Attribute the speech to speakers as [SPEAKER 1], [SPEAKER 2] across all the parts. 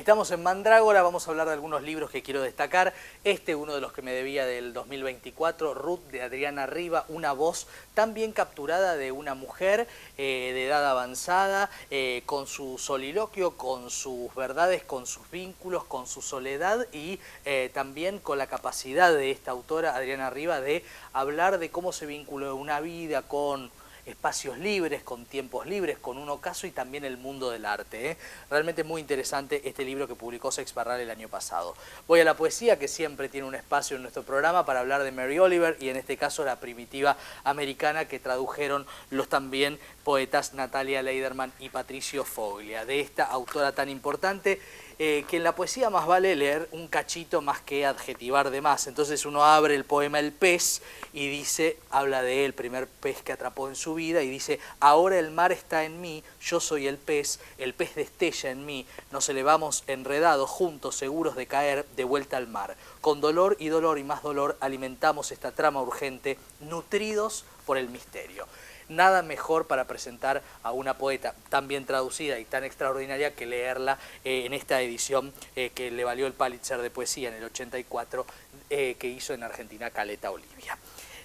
[SPEAKER 1] Estamos en Mandrágora, vamos a hablar de algunos libros que quiero destacar. Uno de los que me debía del 2024, Ruth, de Adriana Riva, una voz tan bien capturada de una mujer de edad avanzada, con su soliloquio, con sus verdades, con sus vínculos, con su soledad y también con la capacidad de esta autora, Adriana Riva, de hablar de cómo se vinculó una vida con espacios libres, con tiempos libres, con un ocaso y también el mundo del arte. Realmente muy interesante este libro que publicó Sex Parral el año pasado. Voy a la poesía, que siempre tiene un espacio en nuestro programa para hablar de Mary Oliver y en este caso la primitiva americana que tradujeron los también poetas Natalia Leiderman y Patricio Foglia. De esta autora tan importante, que en la poesía más vale leer un cachito más que adjetivar de más. Entonces uno abre el poema El pez y dice, habla de el primer pez que atrapó en su vida y dice: ahora el mar está en mí, yo soy el pez destella en mí, nos elevamos enredados juntos, seguros de caer de vuelta al mar. Con dolor y más dolor alimentamos esta trama urgente, nutridos por el misterio. Nada mejor para presentar a una poeta tan bien traducida y tan extraordinaria que leerla en esta edición que le valió el Pulitzer de poesía en el 84 que hizo en Argentina Caleta Olivia.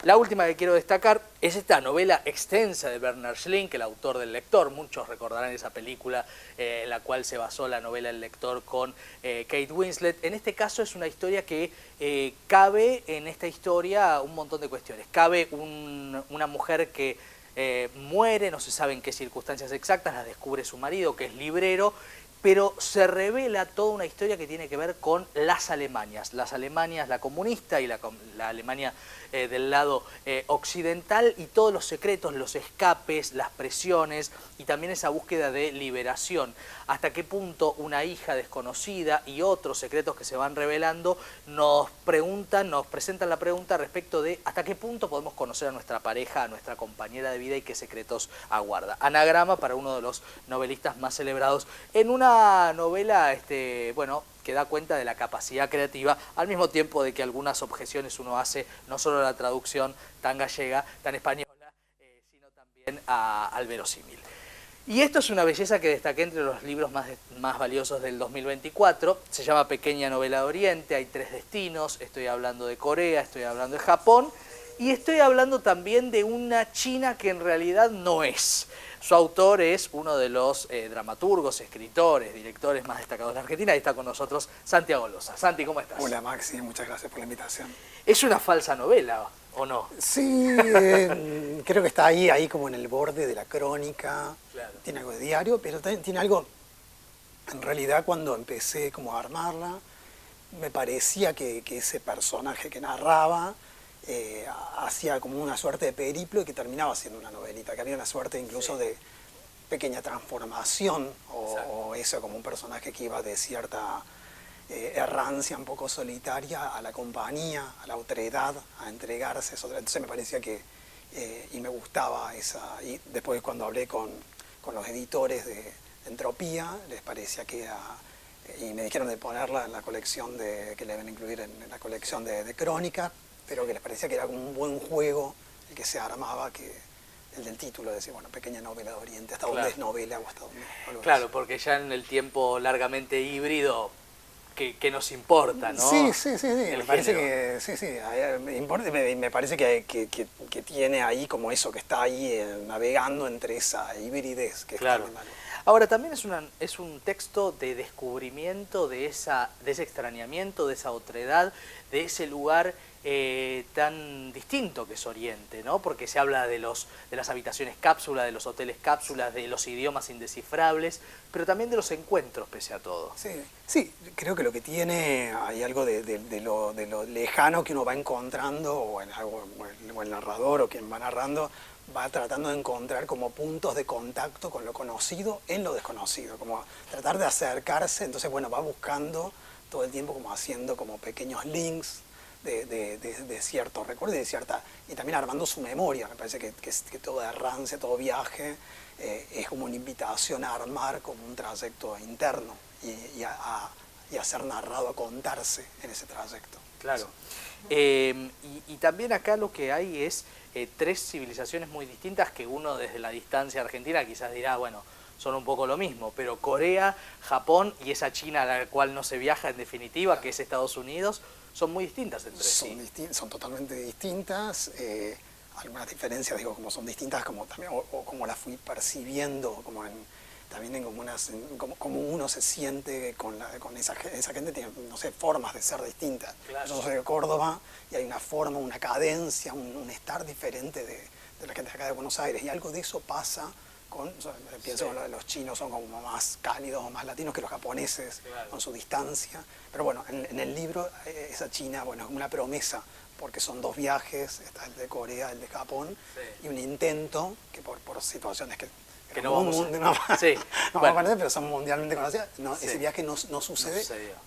[SPEAKER 1] La última que quiero destacar es esta novela extensa de Bernard Schlink, el autor del Lector. Muchos recordarán esa película en la cual se basó la novela El Lector con Kate Winslet. En este caso es una historia que cabe en esta historia un montón de cuestiones. Cabe una mujer que muere, no se sabe en qué circunstancias exactas, la descubre su marido, que es librero, pero se revela toda una historia que tiene que ver con las Alemanias, la comunista y la Alemania del lado occidental, y todos los secretos, los escapes, las presiones y también esa búsqueda de liberación. Hasta qué punto una hija desconocida y otros secretos que se van revelando nos presentan la pregunta respecto de hasta qué punto podemos conocer a nuestra pareja, a nuestra compañera de vida y qué secretos aguarda. Anagrama para uno de los novelistas más celebrados en una novela, bueno, que da cuenta de la capacidad creativa, al mismo tiempo de que algunas objeciones uno hace, no solo a la traducción tan gallega, tan española, sino también al verosímil. Y esto es una belleza que destaqué entre los libros más valiosos del 2024. Se llama Pequeña Novela de Oriente, hay 3 destinos, estoy hablando de Corea, estoy hablando de Japón, y estoy hablando también de una China que en realidad no es. Su autor es uno de los dramaturgos, escritores, directores más destacados de la Argentina, y está con nosotros Santiago Loza. Santi, ¿cómo estás?
[SPEAKER 2] Hola Maxi, muchas gracias por la invitación.
[SPEAKER 1] ¿Es una falsa novela o no?
[SPEAKER 2] Sí, creo que está ahí como en el borde de la crónica. Claro. Tiene algo de diario, pero también tiene algo, en realidad cuando empecé como a armarla, me parecía que ese personaje que narraba hacía como una suerte de periplo y que terminaba siendo una novelita, que había una suerte incluso de pequeña transformación o eso, como un personaje que iba de cierta errancia un poco solitaria a la compañía, a la otredad, a entregarse. Entonces me parecía que, y me gustaba esa, y después cuando hablé con los editores de Entropía, les parecía que era, y me dijeron de ponerla en la colección que le deben incluir en la colección de crónicas, pero que les parecía que era como un buen juego el que se armaba, que el del título, de decir, bueno, Pequeña Novela de Oriente, hasta dónde es novela o hasta dónde.
[SPEAKER 1] Claro, porque ya en el tiempo largamente híbrido, que nos importa, ¿no?
[SPEAKER 2] Sí, me parece que, me parece que tiene ahí como eso, que está ahí navegando entre esa hibridez que
[SPEAKER 1] claro.
[SPEAKER 2] Está.
[SPEAKER 1] Ahora, también es un texto de descubrimiento de ese extrañamiento, de esa otredad, de ese lugar tan distinto que es Oriente, ¿no? Porque se habla de las habitaciones cápsula, de los hoteles cápsulas, de los idiomas indescifrables, pero también de los encuentros pese a todo.
[SPEAKER 2] Sí, creo que lo que tiene, hay algo de lo lejano que uno va encontrando, o el narrador o quien va narrando, va tratando de encontrar como puntos de contacto con lo conocido en lo desconocido, como tratar de acercarse. Entonces, bueno, va buscando todo el tiempo, como haciendo como pequeños links de ciertos recuerdos y también armando su memoria. Me parece que toda errancia, todo viaje es como una invitación a armar como un trayecto interno y a ser narrado, a contarse en ese trayecto.
[SPEAKER 1] Claro. Y también acá lo que hay es 3 civilizaciones muy distintas que uno desde la distancia argentina quizás dirá, bueno, son un poco lo mismo, pero Corea, Japón y esa China a la cual no se viaja en definitiva, que es Estados Unidos, son muy distintas entre sí.
[SPEAKER 2] Son totalmente distintas. Algunas diferencias, digo, como son distintas, como también, o como las fui percibiendo, también como uno se siente con esa gente, tiene, no sé, formas de ser distintas.
[SPEAKER 1] Claro.
[SPEAKER 2] Yo soy de Córdoba y hay una forma, una cadencia, un estar diferente de la gente de acá de Buenos Aires, y algo de eso pasa pienso que los chinos son como más cálidos o más latinos que los japoneses, claro, con su distancia. Pero bueno, en el libro esa China, bueno, es una promesa, porque son dos viajes, está el de Corea, el de Japón, y un intento que por situaciones que
[SPEAKER 1] no vamos a
[SPEAKER 2] perder, pero son mundialmente conocidas. Ese viaje no sucede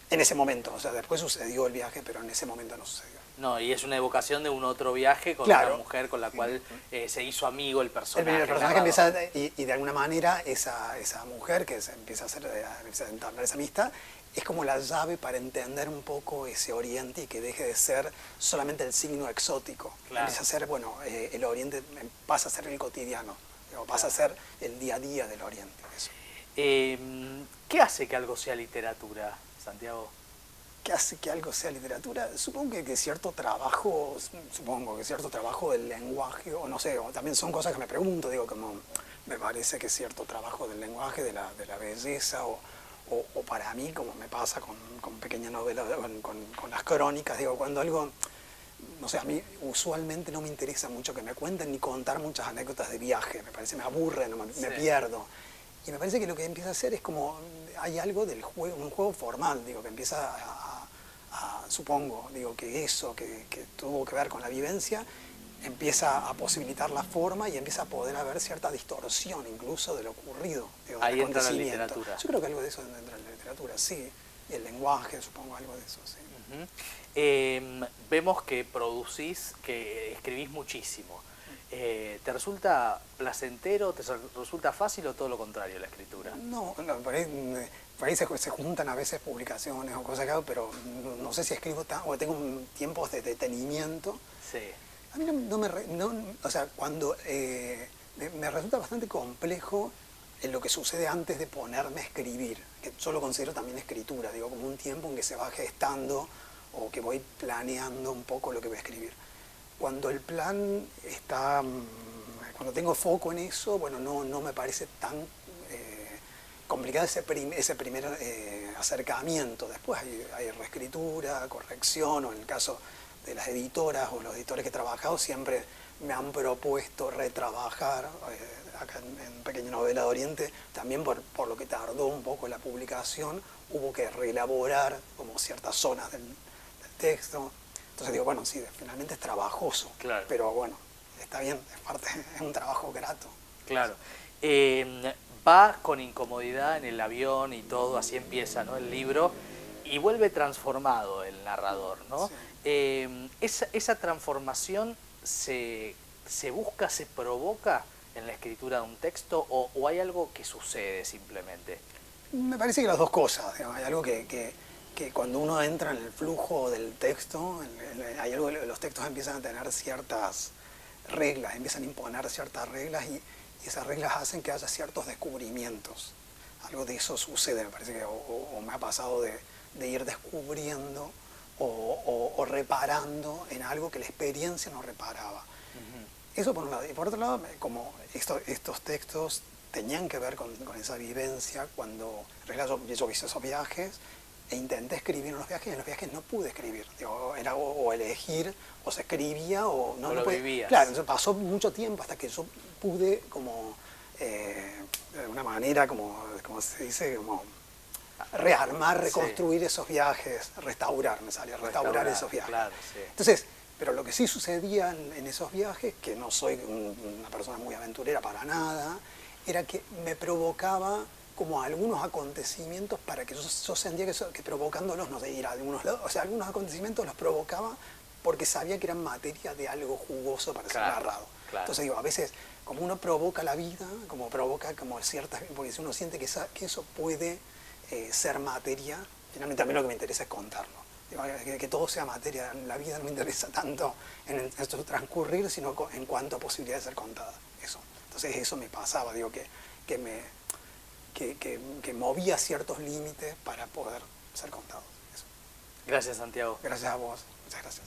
[SPEAKER 2] en ese momento. O sea, después sucedió el viaje, pero en ese momento no sucedió.
[SPEAKER 1] No, y es una evocación de un otro viaje con una mujer con la cual se hizo amigo el personaje.
[SPEAKER 2] El personaje empieza, y de alguna manera esa mujer que empieza a entablar esa amistad, es como la llave para entender un poco ese Oriente y que deje de ser solamente el signo exótico. Claro. Empieza a ser, bueno, el Oriente pasa a ser el cotidiano. Pasa a ser el día a día del Oriente. Eso.
[SPEAKER 1] ¿Qué hace que algo sea literatura, Santiago?
[SPEAKER 2] ¿Qué hace que algo sea literatura? Supongo que cierto trabajo del lenguaje, o no sé, o también son cosas que me pregunto, digo, como me parece que cierto trabajo del lenguaje, de la belleza, o para mí, como me pasa con pequeña novela, con las crónicas, digo, cuando algo... No sé, a mí usualmente no me interesa mucho que me cuenten ni contar muchas anécdotas de viaje, me parece, me aburre, me pierdo. Y me parece que lo que empieza a hacer es como, hay algo del juego, un juego formal, digo, que empieza supongo, digo, que eso, que tuvo que ver con la vivencia, empieza a posibilitar la forma y empieza a poder haber cierta distorsión incluso de lo ocurrido. Digo,
[SPEAKER 1] ahí entra la literatura.
[SPEAKER 2] Yo creo que algo de eso entra en la literatura, sí. Y el lenguaje, supongo, algo de eso, sí.
[SPEAKER 1] Vemos que producís, que escribís muchísimo. ¿Te resulta placentero, te resulta fácil o todo lo contrario la escritura?
[SPEAKER 2] No, por ahí se juntan a veces publicaciones o cosas que hago, pero no sé si escribo o tengo tiempos de detenimiento.
[SPEAKER 1] Sí.
[SPEAKER 2] A mí o sea, cuando me resulta bastante complejo en lo que sucede antes de ponerme a escribir, que yo lo considero también escritura, digo, como un tiempo en que se va gestando o que voy planeando un poco lo que voy a escribir. Cuando el plan está, cuando tengo foco en eso, bueno, no me parece tan complicado ese primer acercamiento. Después hay reescritura, corrección, o en el caso de las editoras o los editores que he trabajado, siempre me han propuesto retrabajar, acá en Pequeña Novela de Oriente, también por lo que tardó un poco la publicación, hubo que reelaborar como ciertas zonas del texto. Entonces digo, bueno, sí, finalmente es trabajoso, claro, pero bueno, está bien, es un trabajo grato.
[SPEAKER 1] Claro. Va con incomodidad en el avión y todo, así empieza, ¿no?, el libro, y vuelve transformado el narrador, ¿no? Sí. Esa transformación se busca, se provoca en la escritura de un texto, o hay algo que sucede simplemente.
[SPEAKER 2] Me parece que las dos cosas, digamos, hay algo que cuando uno entra en el flujo del texto, hay algo que los textos empiezan a tener ciertas reglas, empiezan a imponer ciertas reglas, y esas reglas hacen que haya ciertos descubrimientos. Algo de eso sucede, me parece que o me ha pasado de ir descubriendo o reparando en algo que la experiencia no reparaba. Eso por un lado. Y por otro lado, como estos textos tenían que ver con esa vivencia, cuando en realidad yo hice esos viajes e intenté escribir en los viajes no pude escribir. Digo, era o elegir, o se escribía, o no lo vivías. Claro, entonces pasó mucho tiempo hasta que yo pude como, de alguna manera, como se dice, como rearmar, reconstruir, sí, esos viajes, restaurar restaurar esos viajes. Claro, sí. Entonces, pero lo que sí sucedía en esos viajes, que no soy una persona muy aventurera para nada, era que me provocaba como algunos acontecimientos para que yo sentía que provocándolos, no sé, ir a algunos lados, o sea, algunos acontecimientos los provocaba porque sabía que eran materia de algo jugoso para ser narrado. Claro. Entonces digo, a veces, como uno provoca la vida, como provoca como ciertas, porque si uno siente que eso puede ser materia, finalmente a mí lo que me interesa es contarlo. Digo, que todo sea materia, la vida no me interesa tanto en su transcurrir, sino en cuanto a posibilidad de ser contada. Eso. Entonces eso me pasaba, digo, que que movía ciertos límites para poder ser contados. Eso.
[SPEAKER 1] Gracias, Santiago.
[SPEAKER 2] Gracias a vos. Muchas gracias.